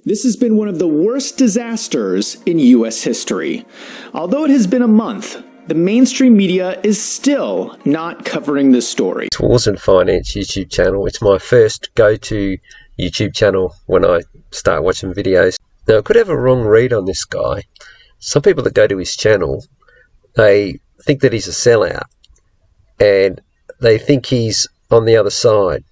This has been one of the worst disasters in U.S. history. Although it has been a month, the mainstream media is still not covering this story. Wars and Finance YouTube channel. It's my first go-to YouTube channel when I start watching videos. Now, I could have a wrong read on this guy. Some people that go to his channel, they think that he's a sellout and they think he's on the other side.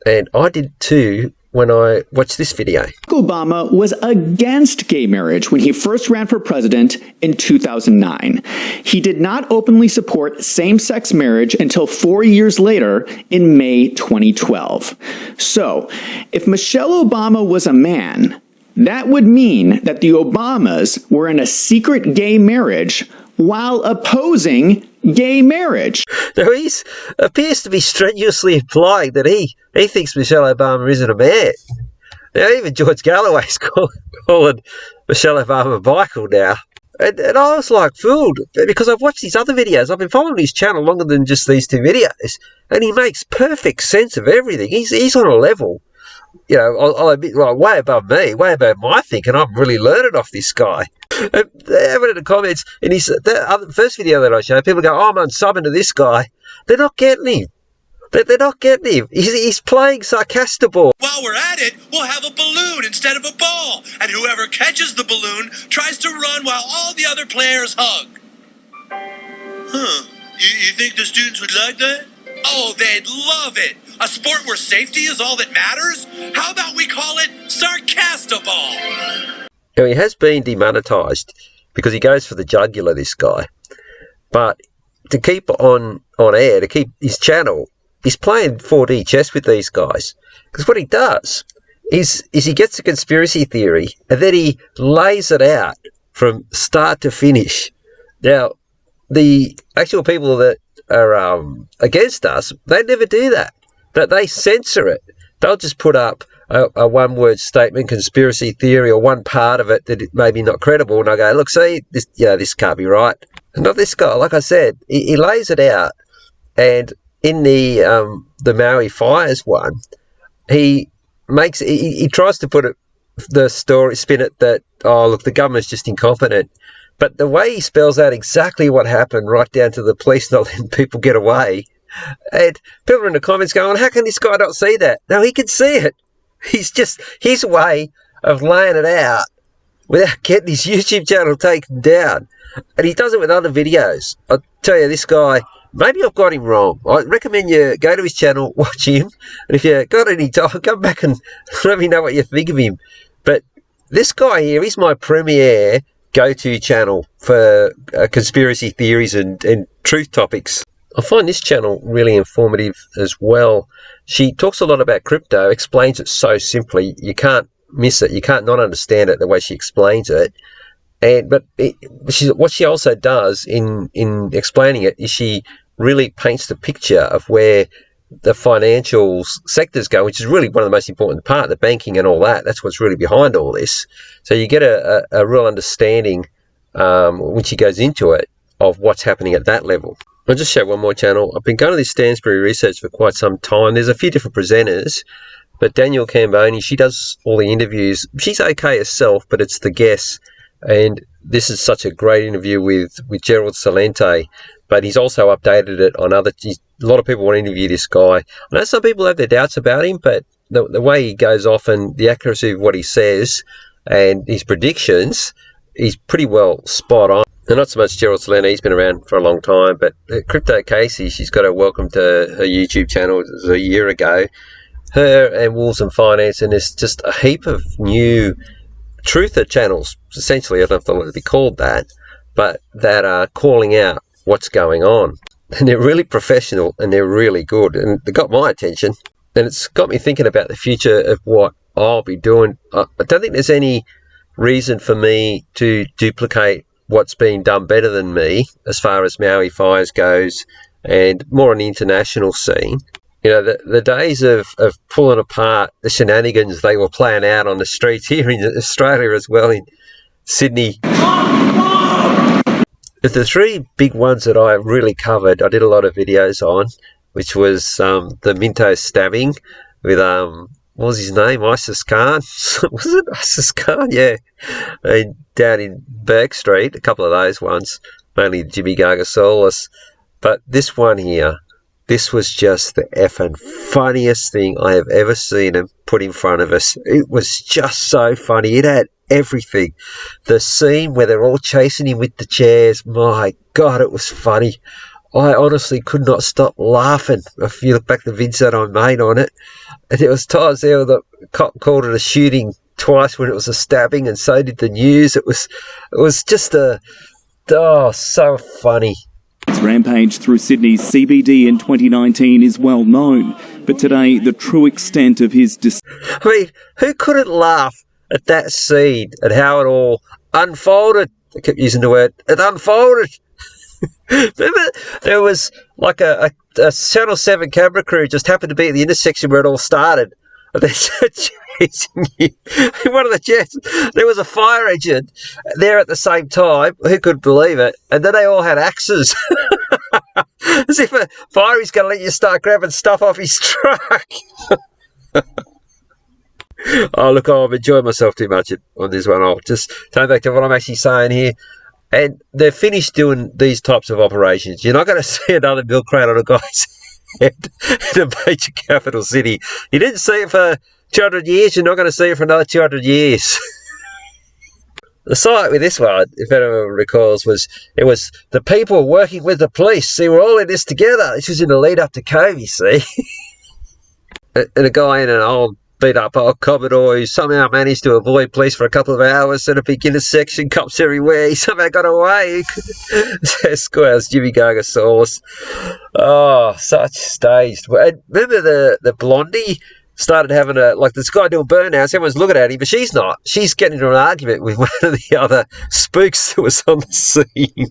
And I did too when I watched this video. Obama was against gay marriage when he first ran for president in 2009. He did not openly support same-sex marriage until 4 years later in May 2012. So, if Michelle Obama was a man, that would mean that the Obamas were in a secret gay marriage while opposing gay marriage. Now, he appears to be strenuously implying that he thinks Michelle Obama isn't a man. Now, even George Galloway's calling Michelle Obama Michael now. And I was like fooled because I've watched these other videos. I've been following his channel longer than just these two videos. And he makes perfect sense of everything. He's on a level, you know, I'll admit, like, way above me, way above my thinking. I'm really learning off this guy. Everyone in the comments, in his first video that I showed, people go, oh, I'm unsubbing to this guy. They're not getting him. They're not getting him. He's playing sarcastic-ball. While we're at it, we'll have a balloon instead of a ball. And whoever catches the balloon tries to run while all the other players hug. Huh. You think the students would like that? Oh, they'd love it. A sport where safety is all that matters? How about we call it Sarcastaball? Now, he has been demonetised because he goes for the jugular, this guy. But to keep on air, to keep his channel, he's playing 4D chess with these guys. Because what he does is he gets a conspiracy theory and then he lays it out from start to finish. Now, the actual people that are against us, they never do that. That they censor it. They'll just put up a one-word statement, conspiracy theory, or one part of it that it may be not credible, and I go, look, see, this can't be right. And not this guy. Like I said, he lays it out, and in the Maui fires one, he tries to put the story, spin it that, oh, look, the government's just incompetent. But the way he spells out exactly what happened, right down to the police not letting people get away, and people are in the comments going, how can this guy not see that? No, he can see it. He's just his way of laying it out without getting his YouTube channel taken down. And he does it with other videos. I'll tell you, this guy, maybe I've got him wrong. I recommend you go to his channel, watch him, and if you got any time, come back and let me know what you think of him. But this guy here, he's my premier go-to channel for conspiracy theories and truth topics. I find this channel really informative as well. She talks a lot about crypto, explains it so simply. You can't miss it. You can't not understand it the way she explains it. But what she also does in explaining it is she really paints the picture of where the financial sectors go, which is really one of the most important part, the banking and all that. That's what's really behind all this. So you get a real understanding when she goes into it of what's happening at that level. I'll just show one more channel. I've been going to this Stansbury research for quite some time. There's a few different presenters, but Danielle Camboni, she does all the interviews. She's okay herself, but it's the guests. And this is such a great interview with Gerald Celente, but he's also updated it on other. A lot of people want to interview this guy. I know some people have their doubts about him, but the way he goes off and the accuracy of what he says and his predictions, he's pretty well spot on. And not so much Gerald Celente, he's been around for a long time, but Crypto Casey, she's got her welcome to her YouTube channel. It was a year ago. Her and Wars and Finance, and there's just a heap of new truther channels, essentially, I don't know if they'll ever be called that, but that are calling out what's going on. And they're really professional and they're really good, and they got my attention. And it's got me thinking about the future of what I'll be doing. I don't think there's any reason for me to duplicate what's been done better than me as far as Maui fires goes, and more on the international scene. You know, the days of pulling apart the shenanigans they were playing out on the streets here in Australia as well, in Sydney. But the three big ones that I really covered, I did a lot of videos on, which was the Minto stabbing with what was his name? Isis Khan? Was it Isis Khan? Yeah. And down in Burke Street, a couple of those ones, mainly Jimmy Gargasaurus. But this one here, this was just the effing funniest thing I have ever seen him put in front of us. It was just so funny. It had everything. The scene where they're all chasing him with the chairs, my God, it was funny. I honestly could not stop laughing if you look back at the vids that I made on it. And there was times there where the cop called it a shooting twice when it was a stabbing, and so did the news. It was just so funny. Its rampage through Sydney's CBD in 2019 is well known, but today the true extent of his I mean, who couldn't laugh at that scene, at how it all unfolded? I kept using the word, it unfolded. Remember, there was like a Channel 7 camera crew just happened to be at the intersection where it all started. And they're chasing you. In one of the jets, there was a fire engine there at the same time. Who could believe it? And then they all had axes. As if a fire's going to let you start grabbing stuff off his truck. Oh, look, I'm enjoying myself too much on this one. I'll just turn back to what I'm actually saying here. And they're finished doing these types of operations. You're not going to see another milk crate on a guy's head in a major capital city. You didn't see it for 200 years. You're not going to see it for another 200 years. The site with this one, if anyone recalls, was the people working with the police. They were all in this together. This was in the lead up to COVID, you see. And a guy in an old beat up old Commodore who somehow managed to avoid police for a couple of hours at a big intersection, cops everywhere. He somehow got away. Squares, Jimmy Gargasaurus. Oh, such staged. And remember the blondie started having this guy doing burnouts. Everyone's looking at him, but she's not. She's getting into an argument with one of the other spooks that was on the scene.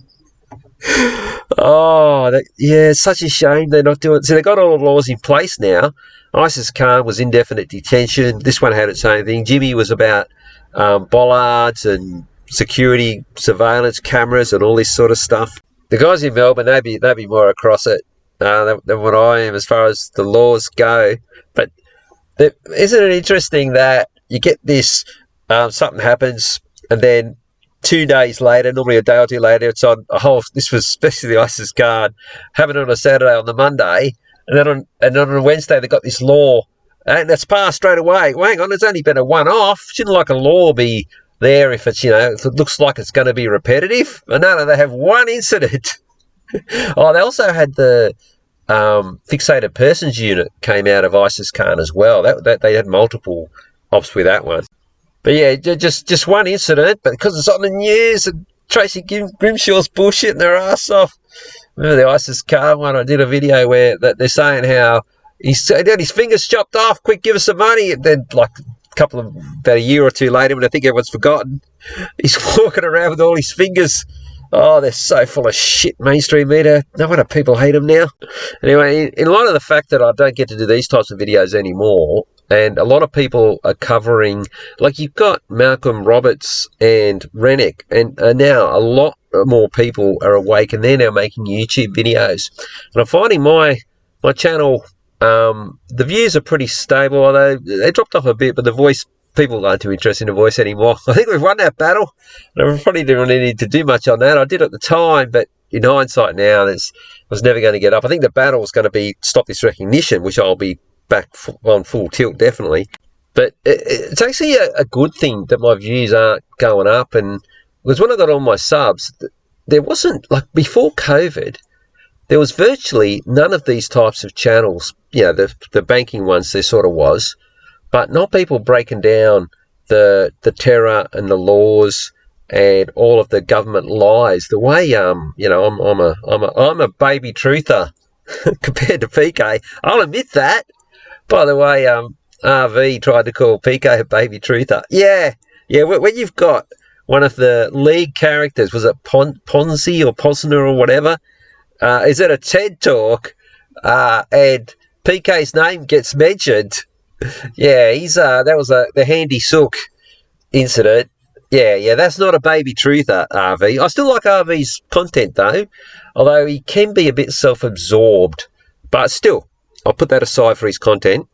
It's such a shame they're not doing it. So they've got all the laws in place now. Isis Khan was indefinite detention. This one had its own thing. Jimmy was about bollards and security surveillance cameras and all this sort of stuff. The guys in Melbourne, they'd be more across it than what I am as far as the laws go. But isn't it interesting that you get this, something happens, and then 2 days later, normally a day or two later, it's on this was especially the Isis Guard, having it on a Saturday on the Monday, and then on a Wednesday they got this law, and that's passed straight away. Well, hang on, it's only been a one-off. Shouldn't like a law be there if it's, if it looks like it's going to be repetitive? But no, they have one incident. They also had the fixated persons unit came out of Isis Khan as well. That they had multiple ops with that one. But yeah, just one incident, but because it's on the news and Tracy Grimshaw's bullshitting their ass off. Remember the Isis Khan one? I did a video where they're saying how he's had his fingers chopped off. Quick, give us some money. And then, about a year or two later, when I think everyone's forgotten, he's walking around with all his fingers. Oh, they're so full of shit, mainstream media. No wonder people hate them now. Anyway, in light of the fact that I don't get to do these types of videos anymore, and a lot of people are covering, like you've got Malcolm Roberts and Rennick, and now a lot more people are awake and they're now making YouTube videos. And I'm finding my channel, the views are pretty stable, although they dropped off a bit, but the voice, people aren't too interested in the voice anymore. I think we've won that battle. I probably didn't really need to do much on that. I did at the time, but in hindsight now, it was never going to get up. I think the battle was going to be stop this recognition, which I'll be back on full tilt, definitely. But it's actually a good thing that my views aren't going up. And because when I got all my subs, there wasn't, before COVID, there was virtually none of these types of channels. The banking ones, there sort of was, but not people breaking down the terror and the laws and all of the government lies. The way I'm a baby truther compared to PK. I'll admit that. By the way, RV tried to call PK a baby truther. Yeah. When you've got one of the lead characters, was it Ponzi or Posner or whatever? Is it a TED talk? And PK's name gets mentioned. Yeah, that was the Handy Sook incident. Yeah, that's not a baby truther, RV. I still like RV's content though, although he can be a bit self-absorbed. But still, I'll put that aside for his content.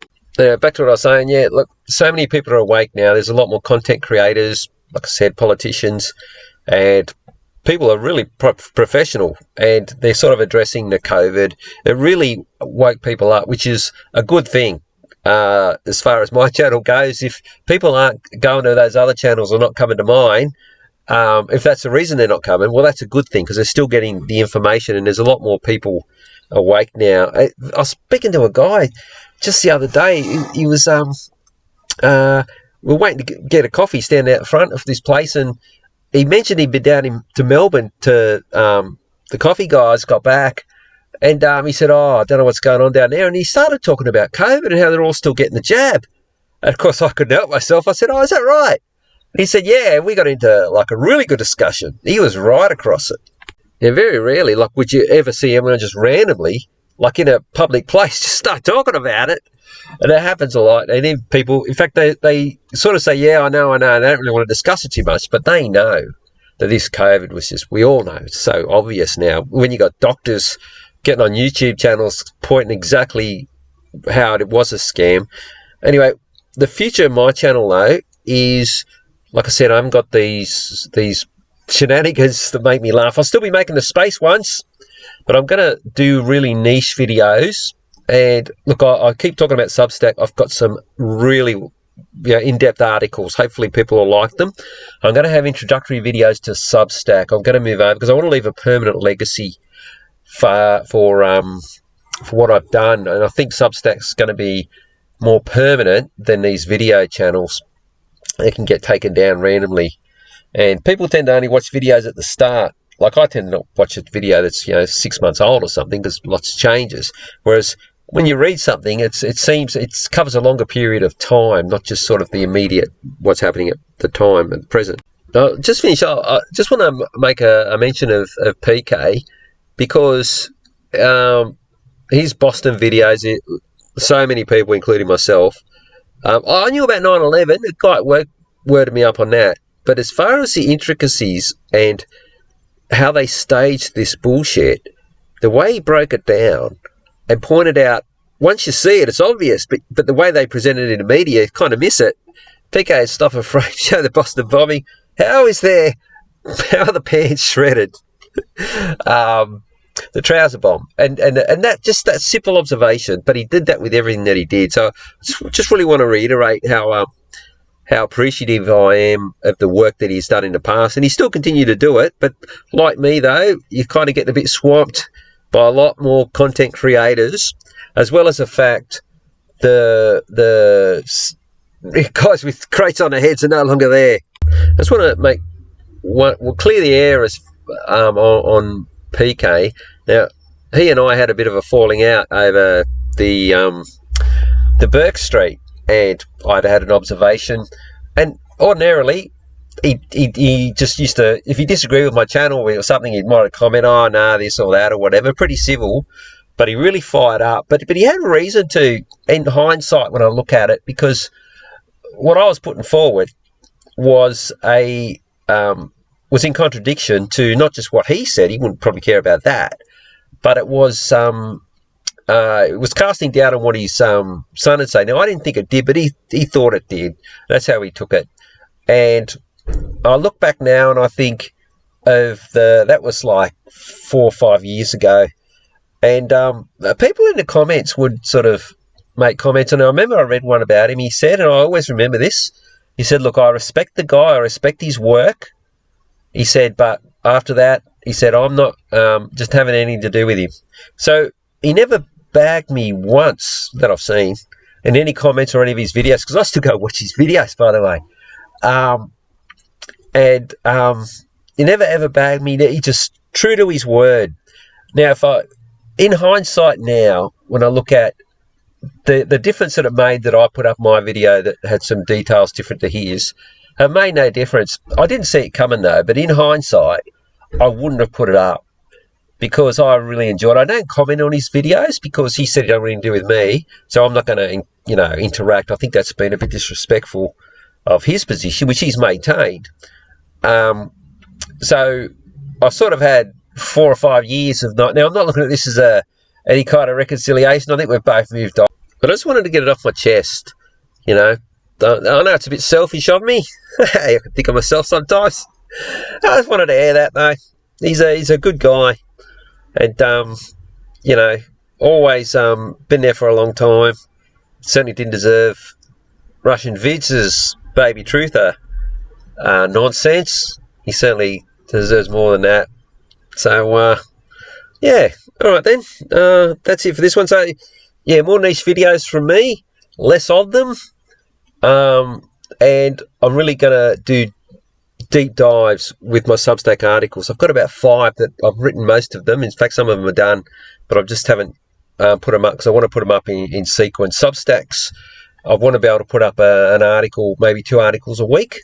back to what I was saying, yeah, look, so many people are awake now. There's a lot more content creators, like I said, politicians, and people are really professional, and they're sort of addressing the COVID. It really woke people up, which is a good thing. As far as my channel goes, if people aren't going to those other channels or not coming to mine, if that's the reason they're not coming, well, that's a good thing, because they're still getting the information, and there's a lot more people awake now. I was speaking to a guy just the other day. He was we were waiting to get a coffee, standing out front of this place, and he mentioned he'd been down to Melbourne to the coffee guys got back, and he said, "Oh, I don't know what's going on down there," and he started talking about COVID and how they're all still getting the jab. And of course, I couldn't help myself. I said, "Oh, is that right?" And he said, "Yeah." And we got into like a really good discussion. He was right across it. Yeah, very rarely, like, would you ever see everyone just randomly, like in a public place, just start talking about it. And it happens a lot. And then people, in fact, they sort of say, "Yeah, I know. They don't really want to discuss it too much." But they know that this COVID was just, we all know, it's so obvious now. When you got doctors getting on YouTube channels pointing exactly how it was a scam. Anyway, the future of my channel, though, is, like I said, I haven't got these shenanigans that make me laugh. I'll still be making the space ones, but I'm going to do really niche videos. And look, I keep talking about Substack. I've got some really in-depth articles. Hopefully people will like them. I'm going to have introductory videos to Substack. I'm going to move over because I want to leave a permanent legacy for what I've done. And I think Substack's going to be more permanent than these video channels. They can get taken down randomly. And people tend to only watch videos at the start. Like, I tend to not watch a video that's 6 months old or something, because lots changes. Whereas when you read something, it seems it covers a longer period of time, not just sort of the immediate what's happening at the time at present. Just finish. I just want to make a mention of PK, because his Boston videos, so many people, including myself, I knew about 9/11. The guy worded me up on that. But as far as the intricacies and how they staged this bullshit, the way he broke it down and pointed out, once you see it, it's obvious, but the way they presented it in the media, you kind of miss it. PK stuff of frame show the Boston bombing. How are the pants shredded? The trouser bomb. And that, just that simple observation, but he did that with everything that he did. So I just really want to reiterate how appreciative I am of the work that he's done in the past, and he still continue to do it. But like me, though, you kind of get a bit swamped by a lot more content creators, as well as the fact the guys with crates on their heads are no longer there. I just want to we'll clear the air as on PK. Now, he and I had a bit of a falling out over the Burke Street. And I'd had an observation, and ordinarily he just used to, if he disagreed with my channel or something, he might comment, "Oh, nah, this or that," or whatever, pretty civil, but he really fired up. But he had reason to, in hindsight, when I look at it, because what I was putting forward was was in contradiction to not just what he said. He wouldn't probably care about that, but it was casting doubt on what his son had said. Now, I didn't think it did, but he thought it did. That's how he took it. And I look back now and I think of that was like 4 or 5 years ago. And people in the comments would sort of make comments. And I remember I read one about him. He said, and I always remember this, he said, "Look, I respect the guy. I respect his work." He said, "But after that," he said, "I'm not just having anything to do with him." So he never bagged me once that I've seen in any comments or any of his videos, because I still go watch his videos, by the way. He never ever bagged me. He just true to his word. Now, in hindsight now, when I look at the difference that it made that I put up my video that had some details different to his, it made no difference. I didn't see it coming though, but in hindsight, I wouldn't have put it up, because I really enjoyed it. I don't comment on his videos because he said he don't really do with me, so I'm not going to, interact. I think that's been a bit disrespectful of his position, which he's maintained. So I've sort of had 4 or 5 years of not. Now, I'm not looking at this as any kind of reconciliation. I think we've both moved on. But I just wanted to get it off my chest, you know. I know it's a bit selfish of me. I can think of myself sometimes. I just wanted to air that, though. He's a good guy, and you know, always been there for a long time. Certainly didn't deserve Russian vids' baby truther nonsense. He certainly deserves more than that. So yeah, all right then. That's it for this one. So yeah, more niche videos from me, less of them. And I'm really going to do deep dives with my Substack articles. I've got about 5 that I've written, most of them. In fact, some of them are done, but I just haven't put them up because I want to put them up in sequence. Substacks, I want to be able to put up an article, maybe 2 articles a week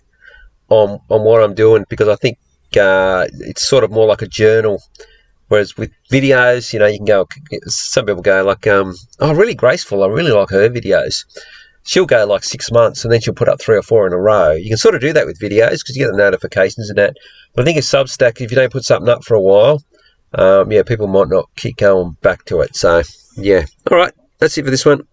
on what I'm doing, because I think it's sort of more like a journal. Whereas with videos, you know, you can go, some people go like, oh, really graceful, I really like her videos. She'll go like 6 months and then she'll put up 3 or 4 in a row. You can sort of do that with videos because you get the notifications and that. But I think it's Substack, if you don't put something up for a while, yeah, people might not keep going back to it. So, yeah. All right. That's it for this one.